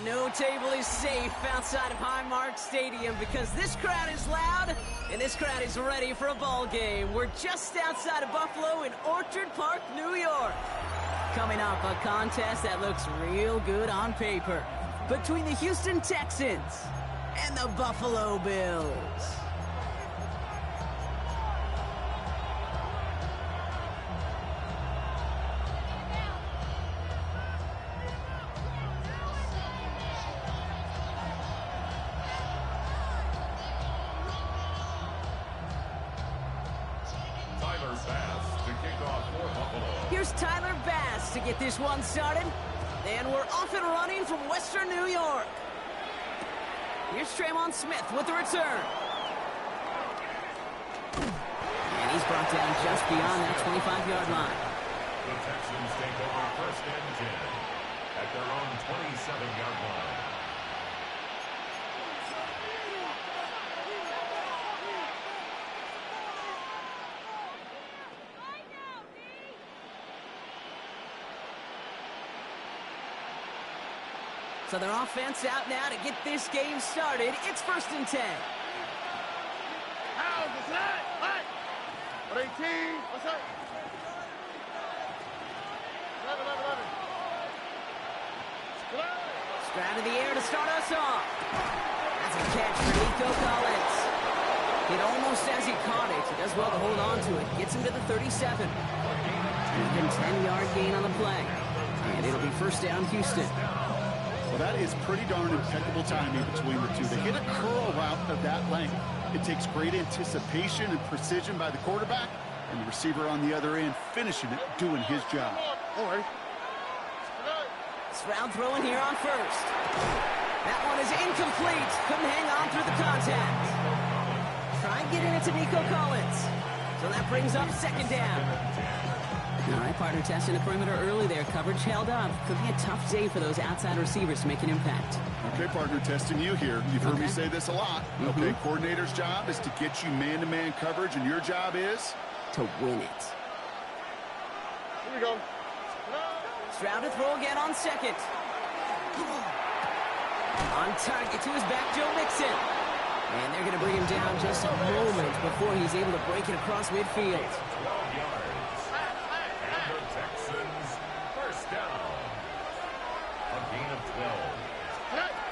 no table is safe outside of Highmark Stadium because this crowd is loud and this crowd is ready for a ball game. We're just outside of Buffalo in Orchard Park, New York. Coming up, a contest that looks real good on paper between the Houston Texans and the Buffalo Bills. Here's Tyler Bass to get this one started. And we're off and running from Western New York. Here's Tremon Smith with the return. And he's brought down just beyond that 25-yard line. The Texans take over first and 10 at their own 27-yard line. So their offense out now to get this game started. It's first and 10. How's the slide? What? 18. What's up? 11. Stroud in the air to start us off. That's a catch for Nico Collins. Hit almost as he caught it. He does well to hold on to it. Gets him to the 37. Even 10-yard gain on the play. And it'll be first down, Houston. Well, that is pretty darn impeccable timing between the two. They hit a curl route of that length. It takes great anticipation and precision by the quarterback, and the receiver on the other end finishing it, doing his job. All right. Stroud throwing here on first. That one is incomplete. Couldn't hang on through the contact. Try getting it to Nico Collins. So that brings up second down. All right, partner, testing the perimeter early there. Coverage held up. Could be a tough day for those outside receivers to make an impact. Okay, partner, testing you here. You've heard me say this a lot. Okay, coordinator's job is to get you man-to-man coverage, and your job is? To win it. Here we go. Stroud to throw again on second. On target to his back, Joe Mixon. And they're going to bring him down just a moment before he's able to break it across midfield. 12 yards. And the Texans first down. A gain of 12.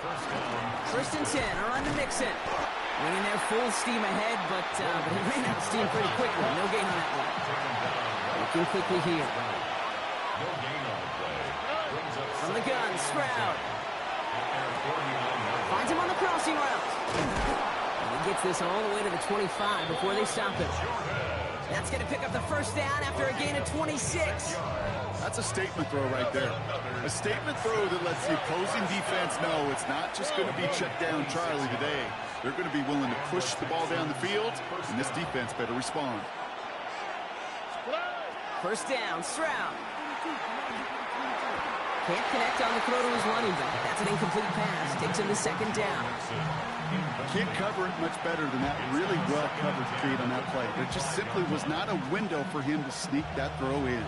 First down. First and 10 are on to Mixon. Winning their full steam ahead, but he ran out of steam pretty quickly. No gain on that one. Looking quickly here. No gain on the play. Brings up From the gun, Stroud. Finds him on the crossing route. And he gets this all the way to the 25 before they stop him. That's going to pick up the first down after a gain of 26. That's a statement throw right there. A statement throw that lets the opposing defense know it's not just going to be check down Charlie today. They're going to be willing to push the ball down the field, and this defense better respond. First down, Stroud. Can't connect on the throw to his running back. That's an incomplete pass. Takes him to second down. Can't cover it much better than that really well-covered feed on that play. There just simply was not a window for him to sneak that throw in.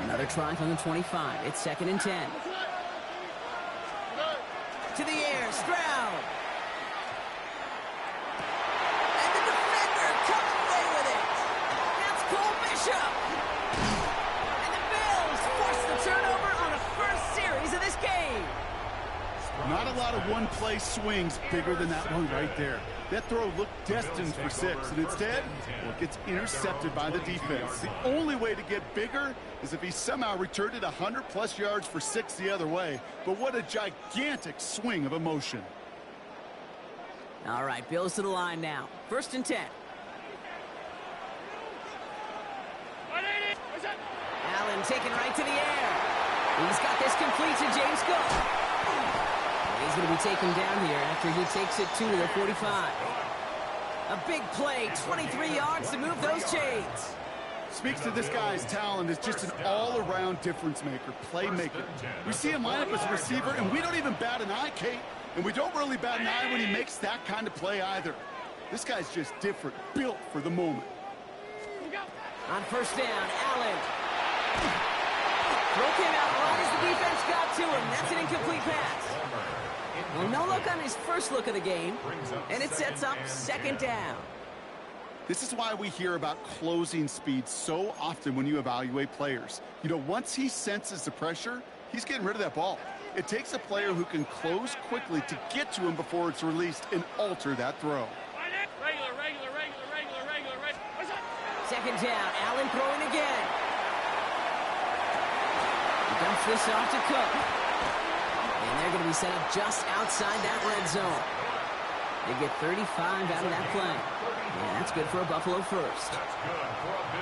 Another try from the 25. It's second and 10. To the air, Stroud. And the defender comes away with it. That's Cole Bishop. And the Bills force the turnover on the first series of this game. Not a lot of one-play swings bigger than that one right there. That throw looked destined for 6, and instead, well, it gets intercepted by the defense. The only way to get bigger is if he somehow returned it 100-plus yards for 6 the other way. But what a gigantic swing of emotion. All right, Bills to the line now. First and 10. Allen taken right to the air. He's got this complete to James Cook. He's going to be taken down here after he takes it to the 45. A big play, 23 yards to move those chains. Speaks to this guy's talent as just an all-around difference maker, playmaker. We see him line up as a receiver, and we don't even bat an eye, Kate. And we don't really bat an eye when he makes that kind of play either. This guy's just different, built for the moment. On first down, Allen. Throw came out right as the defense got to him. That's an incomplete pass. Well, no look on his first look of the game, and it sets up second down. This is why we hear about closing speed so often when you evaluate players. You know, once he senses the pressure, he's getting rid of that ball. It takes a player who can close quickly to get to him before it's released and alter that throw. Second down, Allen throwing again. He dumps this off to Cook. And they're going to be set up just outside that red zone. They get 35 out of that play. And that's good for a Buffalo first.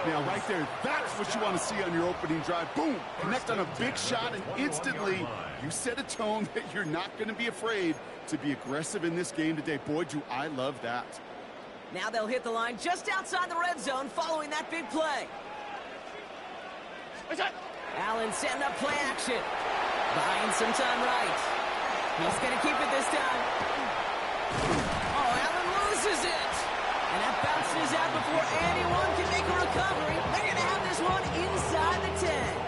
Now, right there, that's what you want to see on your opening drive. Boom! Connect on a big shot, and instantly you set a tone that you're not going to be afraid to be aggressive in this game today. Boy, do I love that. Now they'll hit the line just outside the red zone following that big play. Allen setting up play action. Buying some time right. He's going to keep it this time. Oh, Allen loses it. And that bounces out before anyone can make a recovery. They're going to have this one inside the 10.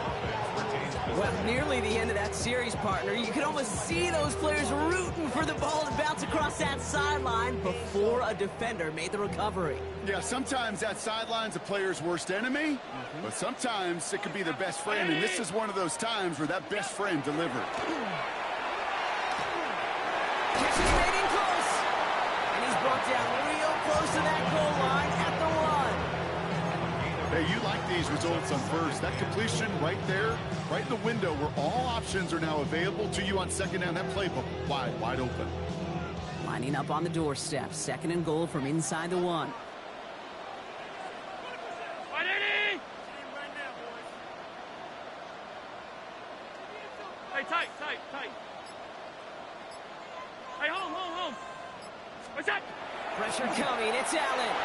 Well, nearly the end of that series, partner. You could almost see those players rooting for the ball to bounce across that sideline before a defender made the recovery. Yeah, sometimes that sideline's a player's worst enemy, but sometimes it could be their best friend, and this is one of those times where that best friend delivered. Catch is made in close. And he's brought down real close to that goal line at the 1. Hey, you like these results on first. That completion right there, right in the window where all options are now available to you on second down. That playbook wide open. Lining up on the doorstep. Second and goal from inside the 1. Hey, tight. Hey, home. What's that? Pressure coming. It's Allen.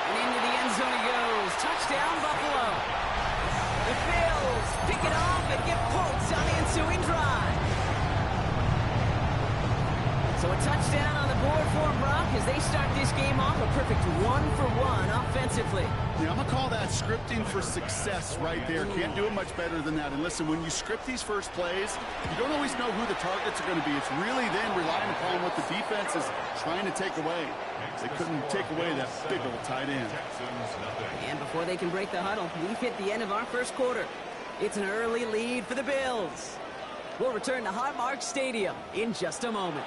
And into the end zone he goes. Touchdown, Buffalo. The Bills pick it off and get points on the ensuing drive. So a touchdown on the board for Brock as they start this game off a perfect 1-for-1 offensively. Yeah, I'm going to call that scripting for success right there. Can't do it much better than that. And listen, when you script these first plays, you don't always know who the targets are going to be. It's really then relying upon what the defense is trying to take away. They couldn't take away that big old tight end. And before they can break the huddle, we've hit the end of our first quarter. It's an early lead for the Bills. We'll return to Highmark Stadium in just a moment.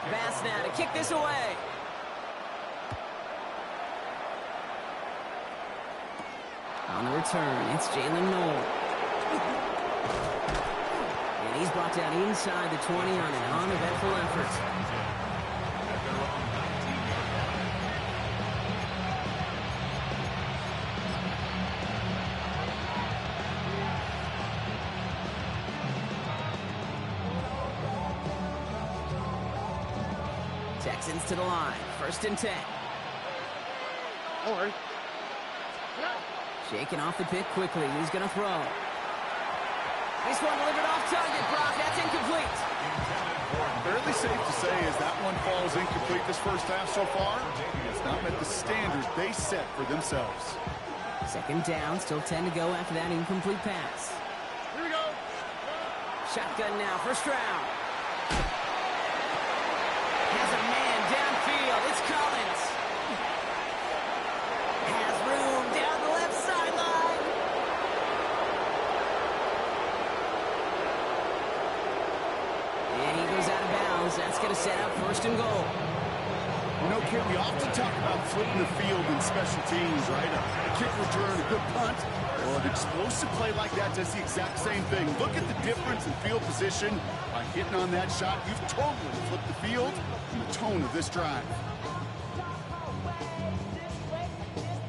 Bass now to kick this away. On the return, it's Jalen Noel. And he's brought down inside the 20 on an uneventful effort. Texans to the line. First and 10. Don't worry. Shaking off the pick quickly. He's going to throw. This one delivered off target, Brock. That's incomplete. Fairly safe to say as that one falls incomplete this first half so far. It's not met the standards they set for themselves. Second down. Still 10 to go after that incomplete pass. Here we go. Shotgun now. First round. Has a man downfield. It's Collins. Has room down the left sideline. And he goes out of bounds. That's going to set up first and goal. You know, Kim, we often talk about flipping the field in special teams, right? A kick return, a good punt. Well, an explosive play like that does the exact same thing. Look at the difference in field position. By hitting on that shot, you've totally flipped the field and the tone of this drive.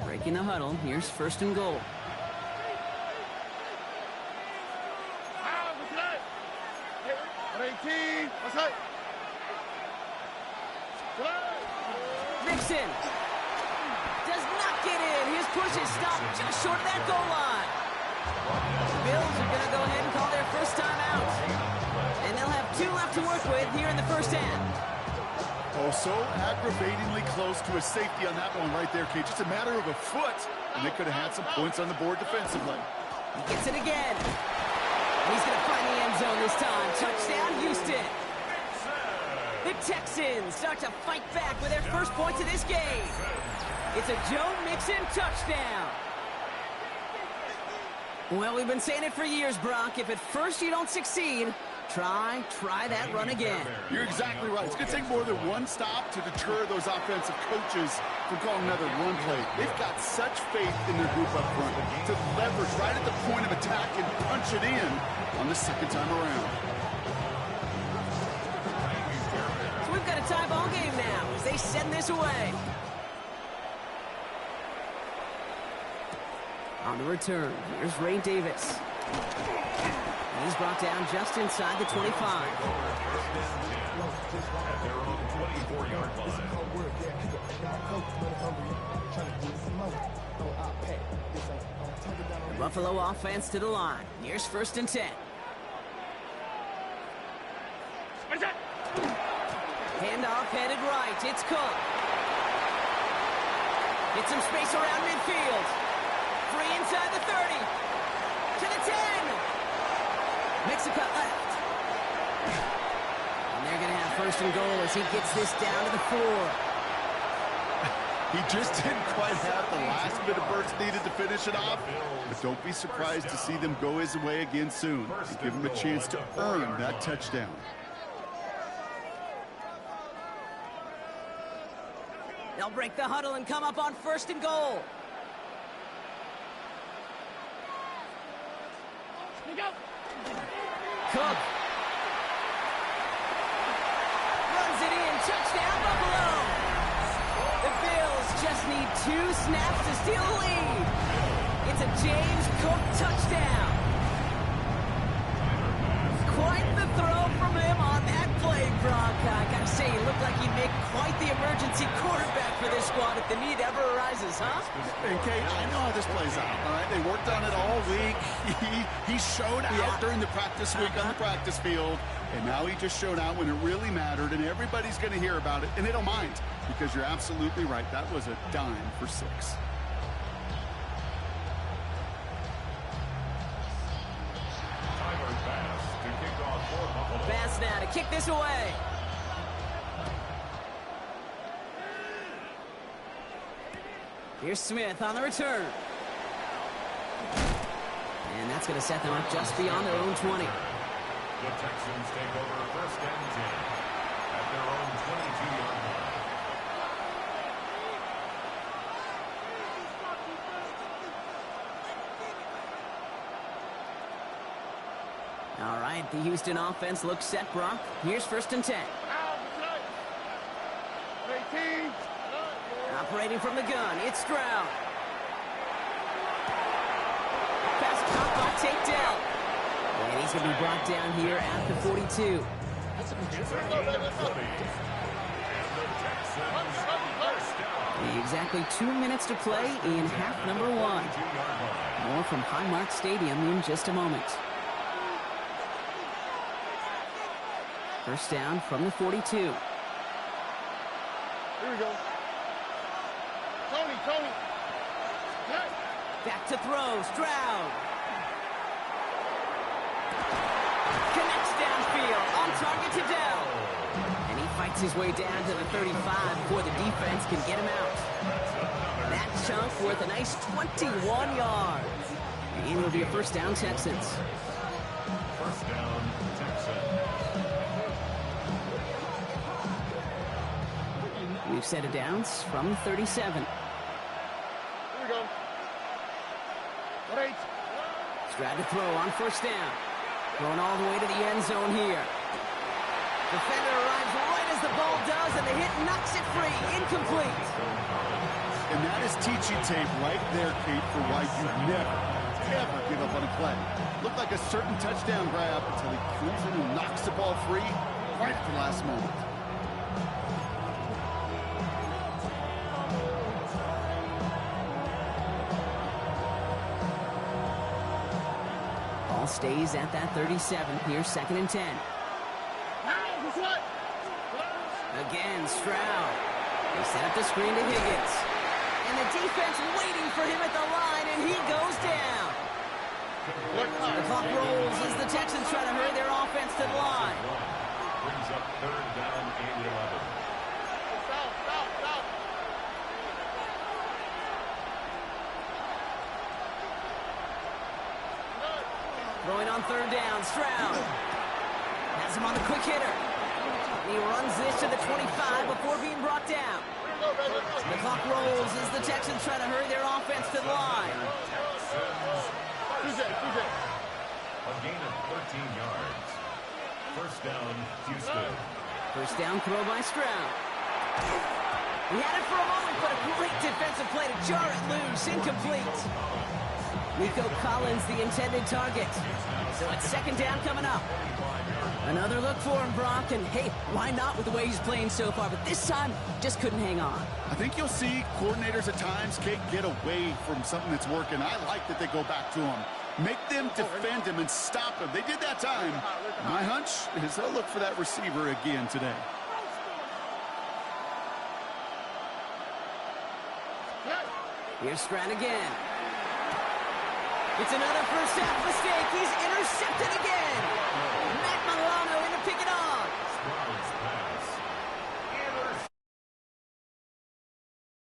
Breaking the huddle. Here's first and goal. What's that? 18. What's that? Mixon does not get in. His push is stopped just short of that goal line. 2 left to work with here in the first half. Oh, so aggravatingly close to a safety on that one right there, Kate. Just a matter of a foot, and they could have had some points on the board defensively. He gets it again. And he's going to find the end zone this time. Touchdown, Houston. The Texans start to fight back with their first points of this game. It's a Joe Mixon touchdown. Well, we've been saying it for years, Brock. If at first you don't succeed, try that run again. You're exactly right. It's going to take more than one stop to deter those offensive coaches from calling another run play. They've got such faith in their group up front to leverage right at the point of attack and punch it in on the second time around. So we've got a tie ball game now as they send this away. On the return, here's Ray Davis. He's brought down just inside the 25. At their own 24-yard line. The Buffalo offense to the line. Here's 1st and 10. Handoff headed right. It's Cook. Get some space around midfield. Free inside the 30. To the 10. Makes a cut left. And they're going to have 1st and goal as he gets this down to the 4. He just didn't quite have the last bit of burst needed to finish it off. But don't be surprised to see them go his way again soon and give him a chance to earn that touchdown. They'll break the huddle and come up on 1st and goal. Cook. Runs it in. Touchdown, Buffalo. The Bills just need 2 snaps to steal the lead. It's a James Cook touchdown. Quite the throw from him on that play, Brock. I gotta say, he looked like he'd make quite the emergency quarterback for this squad if the need ever arises, huh? And Kate, I know how this plays out, all right? They worked on it all week. He showed out during the practice week on the practice field, and now he just showed out when it really mattered, and everybody's going to hear about it, and they don't mind, because you're absolutely right. That was a dime for 6. Bass now to kick this away. Here's Smith on the return. And that's going to set them up just beyond their own 20. The Texans take over 1st and 10 at their own 22-yard line. All right, the Houston offense looks set, Brock. Here's 1st and 10. Operating from the gun, it's Stroud. Pass caught by Tate Dell. And he's going to be brought down here at the 42. Exactly 2 minutes to play in half number 1. More from Highmark Stadium in just a moment. 1st down from the 42. Here we go. Tony. Back to throw, Stroud. Connects downfield, on target to Dell. And he fights his way down to the 35 before the defense can get him out. That chunk worth a nice 21 yards. And it will be a 1st down, Texans. 1st down, Texans. We've set it downs from 37. Here we go. 8. Stroud to throw on 1st down. Going all the way to the end zone here. Defender arrives right as the ball does, and the hit knocks it free. Incomplete. And that is teaching tape right there, Kate, for why you never, ever give up on a play. Looked like a certain touchdown grab until he comes in and knocks the ball free right at the last moment. Ball stays at that 37. Here's 2nd and 10. Again, Stroud. They set up the screen to Higgins. And the defense waiting for him at the line, and he goes down. The clock rolls as the Texans try to hurry their offense to the line. Brings up third down and 11. Throwing on third down, Stroud. Has him on the quick hitter. He runs this to the 25 before being brought down. The clock rolls as the Texans try to hurry their offense to the line. A gain of 13 yards. First down, Houston. First down throw by Stroud. He had it for a moment, but a great defensive play to jar it loose. Incomplete. Nico Collins, the intended target. So it's second down coming up. Another look for him, Brock, and hey, why not with the way he's playing so far? But this time, just couldn't hang on. I think you'll see coordinators at times can't get away from something that's working. I like that they go back to him. Make them defend him and stop him. They did that time. My hunch is they'll look for that receiver again today. Here's Stroud again. It's another first half mistake. He's intercepted again.